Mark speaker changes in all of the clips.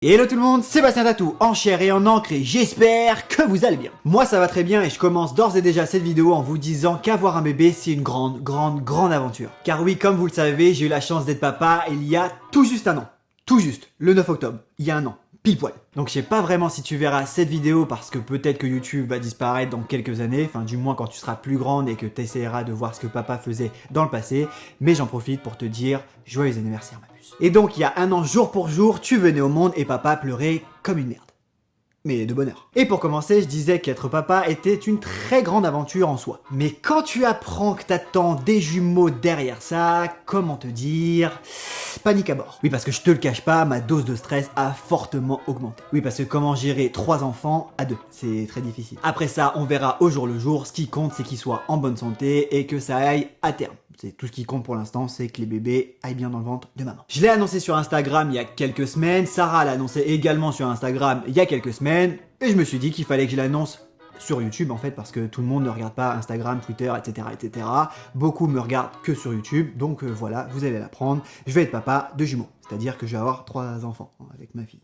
Speaker 1: Hello tout le monde, Sébastien Tatou, en chair et en encre et j'espère que vous allez bien. Moi ça va très bien et je commence d'ores et déjà cette vidéo en vous disant qu'avoir un bébé c'est une grande aventure. Car oui, comme vous le savez, j'ai eu la chance d'être papa il y a tout juste un an. Tout juste, le 9 octobre, il y a un an. Pile poil. Donc je sais pas vraiment si tu verras cette vidéo parce que peut-être que YouTube va disparaître dans quelques années, enfin du moins quand tu seras plus grande et que tu essaieras de voir ce que papa faisait dans le passé, mais j'en profite pour te dire joyeux anniversaire ma puce. Et donc il y a un an jour pour jour, tu venais au monde et papa pleurait comme une merde. Mais de bonheur. Et pour commencer, je disais qu'être papa était une très grande aventure en soi. Mais quand tu apprends que t'attends des jumeaux derrière ça, comment te dire... Panique à bord. Oui, parce que je te le cache pas, ma dose de stress a fortement augmenté. Oui, parce que comment gérer 3 enfants à 2, c'est très difficile. Après ça, on verra au jour le jour, ce qui compte c'est qu'ils soient en bonne santé et que ça aille à terme. C'est tout ce qui compte pour l'instant, c'est que les bébés aillent bien dans le ventre de maman. Je l'ai annoncé sur Instagram il y a quelques semaines, Sarah l'a annoncé également sur Instagram il y a quelques semaines, et je me suis dit qu'il fallait que je l'annonce sur YouTube en fait, parce que tout le monde ne regarde pas Instagram, Twitter, etc. Beaucoup me regardent que sur YouTube, donc voilà, vous allez l'apprendre, je vais être papa de jumeaux, c'est-à-dire que je vais avoir 3 enfants avec ma fille.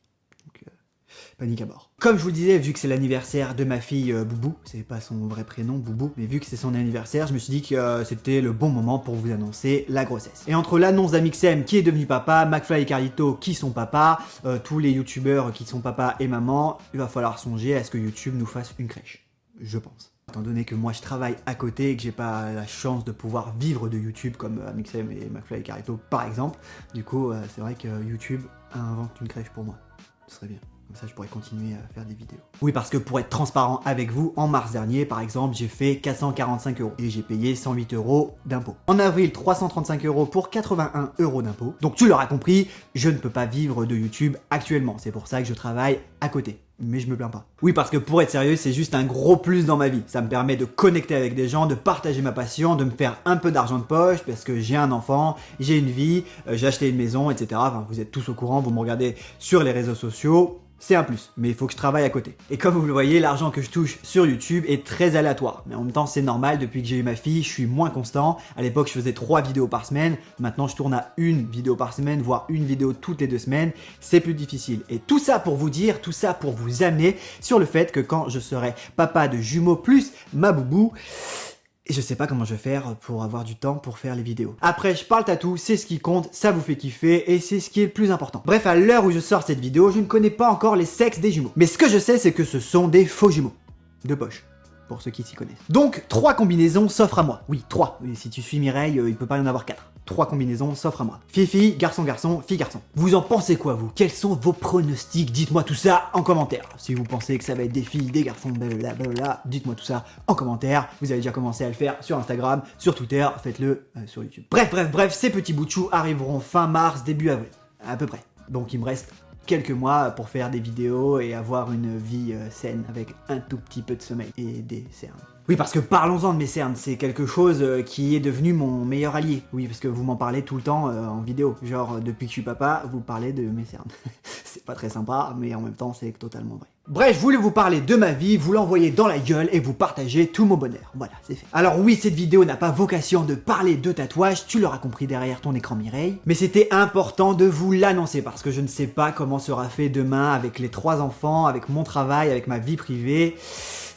Speaker 1: Panique à bord. Comme je vous le disais, vu que c'est l'anniversaire de ma fille Boubou, c'est pas son vrai prénom Boubou, mais vu que c'est son anniversaire, je me suis dit que c'était le bon moment pour vous annoncer la grossesse. Et entre l'annonce d'Amixem qui est devenu papa, McFly et Carlito qui sont papas, tous les youtubeurs qui sont papa et maman, il va falloir songer à ce que YouTube nous fasse une crèche. Je pense. Étant donné que moi je travaille à côté et que j'ai pas la chance de pouvoir vivre de YouTube comme Amixem et McFly et Carlito par exemple, du coup c'est vrai que YouTube invente une crèche pour moi. Ce serait bien. Comme ça, je pourrais continuer à faire des vidéos. Oui, parce que pour être transparent avec vous, en mars dernier, par exemple, j'ai fait 445 € et j'ai payé 108 € d'impôts. En avril, 335 € pour 81 € d'impôts. Donc tu l'auras compris, je ne peux pas vivre de YouTube actuellement. C'est pour ça que je travaille à côté. Mais je me plains pas. Oui, parce que pour être sérieux, c'est juste un gros plus dans ma vie. Ça me permet de connecter avec des gens, de partager ma passion, de me faire un peu d'argent de poche, parce que j'ai un enfant, j'ai une vie, j'ai acheté une maison, etc. Enfin, vous êtes tous au courant, vous me regardez sur les réseaux sociaux. C'est un plus, mais il faut que je travaille à côté. Et comme vous le voyez, l'argent que je touche sur YouTube est très aléatoire. Mais en même temps, c'est normal, depuis que j'ai eu ma fille, je suis moins constant. À l'époque, je faisais 3 vidéos par semaine. Maintenant, je tourne à 1 vidéo par semaine, voire une vidéo toutes les 2 semaines. C'est plus difficile. Et tout ça pour vous dire, tout ça pour vous amener sur le fait que quand je serai papa de jumeaux plus ma boubou, et je sais pas comment je vais faire pour avoir du temps pour faire les vidéos. Après, je parle tatou, c'est ce qui compte, ça vous fait kiffer et c'est ce qui est le plus important. Bref, à l'heure où je sors cette vidéo, je ne connais pas encore les sexes des jumeaux. Mais ce que je sais, c'est que ce sont des faux jumeaux. De poche. Pour ceux qui s'y connaissent. Donc, 3 combinaisons s'offrent à moi. Oui, 3. Et si tu suis Mireille, il peut pas y en avoir 4. 3 combinaisons s'offrent à moi. Fille, garçon, fille, garçon. Vous en pensez quoi, vous? Quels sont vos pronostics? Dites-moi tout ça en commentaire. Si vous pensez que ça va être des filles, des garçons, blablabla, dites-moi tout ça en commentaire. Vous avez déjà commencé à le faire sur Instagram, sur Twitter, faites-le sur YouTube. Bref, ces petits bouts de chou arriveront fin mars, début avril. À peu près. Donc il me reste quelques mois pour faire des vidéos et avoir une vie saine avec un tout petit peu de sommeil et des cernes. Oui, parce que parlons-en de mes cernes, c'est quelque chose qui est devenu mon meilleur allié. Oui, parce que vous m'en parlez tout le temps en vidéo. Genre, depuis que je suis papa, vous parlez de mes cernes. C'est pas très sympa, mais en même temps, c'est totalement vrai. Bref, je voulais vous parler de ma vie, vous l'envoyer dans la gueule et vous partager tout mon bonheur. Voilà, c'est fait. Alors oui, cette vidéo n'a pas vocation de parler de tatouage, tu l'auras compris derrière ton écran Mireille, mais c'était important de vous l'annoncer parce que je ne sais pas comment sera fait demain avec les 3 enfants, avec mon travail, avec ma vie privée.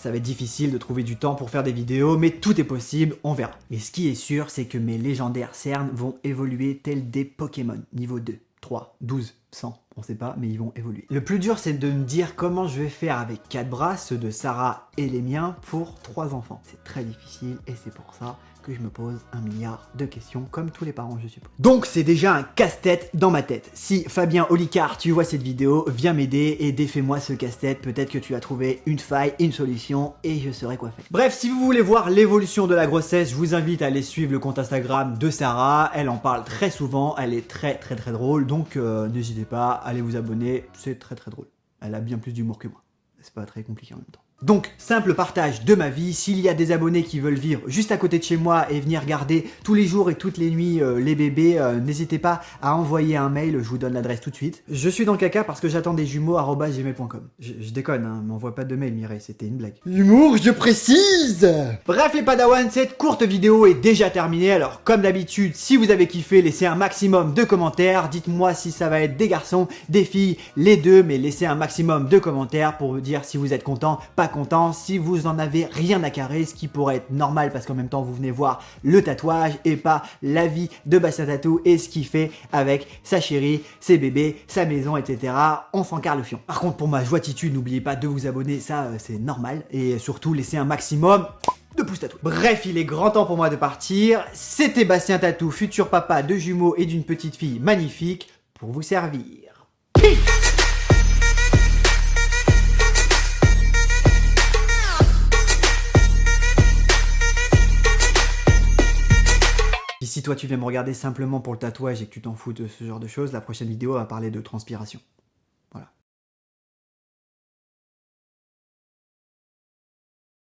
Speaker 1: Ça va être difficile de trouver du temps pour faire des vidéos, mais tout est possible, on verra. Mais ce qui est sûr, c'est que mes légendaires cernes vont évoluer tels des Pokémon, niveau 2, 3, 12, 100, on sait pas, mais ils vont évoluer. Le plus dur, c'est de me dire comment je vais faire avec 4 bras, ceux de Sarah et les miens, pour 3 enfants. C'est très difficile et c'est pour ça que je me pose 1 milliard de questions, comme tous les parents, je suppose. Donc c'est déjà un casse-tête dans ma tête. Si Fabien Olicard, tu vois cette vidéo, viens m'aider et défais-moi ce casse-tête. Peut-être que tu as trouvé une faille, une solution, et je saurai quoi faire. Bref, si vous voulez voir l'évolution de la grossesse, je vous invite à aller suivre le compte Instagram de Sarah. Elle en parle très souvent, elle est très drôle, donc n'hésitez pas, allez vous abonner, c'est très drôle. Elle a bien plus d'humour que moi. C'est pas très compliqué en même temps. Donc, simple partage de ma vie, s'il y a des abonnés qui veulent vivre juste à côté de chez moi et venir regarder tous les jours et toutes les nuits les bébés, n'hésitez pas à envoyer un mail, je vous donne l'adresse tout de suite. Je suis dans le caca parce que j'attends des jumeaux@gmail.com. Je déconne, hein, m'envoie pas de mail Mireille, c'était une blague.
Speaker 2: Humour, je précise.
Speaker 1: Bref les padawans, cette courte vidéo est déjà terminée, alors comme d'habitude, si vous avez kiffé, laissez un maximum de commentaires, dites-moi si ça va être des garçons, des filles, les deux, mais laissez un maximum de commentaires pour vous dire si vous êtes content, pas content, si vous en avez rien à carrer, ce qui pourrait être normal parce qu'en même temps vous venez voir le tatouage et pas la vie de Bastien Tattoo et ce qu'il fait avec sa chérie, ses bébés, sa maison, etc. On s'en carre le fion. Par contre pour ma joie-titude, n'oubliez pas de vous abonner, ça c'est normal, et surtout laissez un maximum de pouces tatou. Bref, il est grand temps pour moi de partir. C'était Bastien Tattoo, futur papa de jumeaux et d'une petite fille magnifique, pour vous servir. Peace. Si toi tu viens me regarder simplement pour le tatouage et que tu t'en fous de ce genre de choses, la prochaine vidéo va parler de transpiration.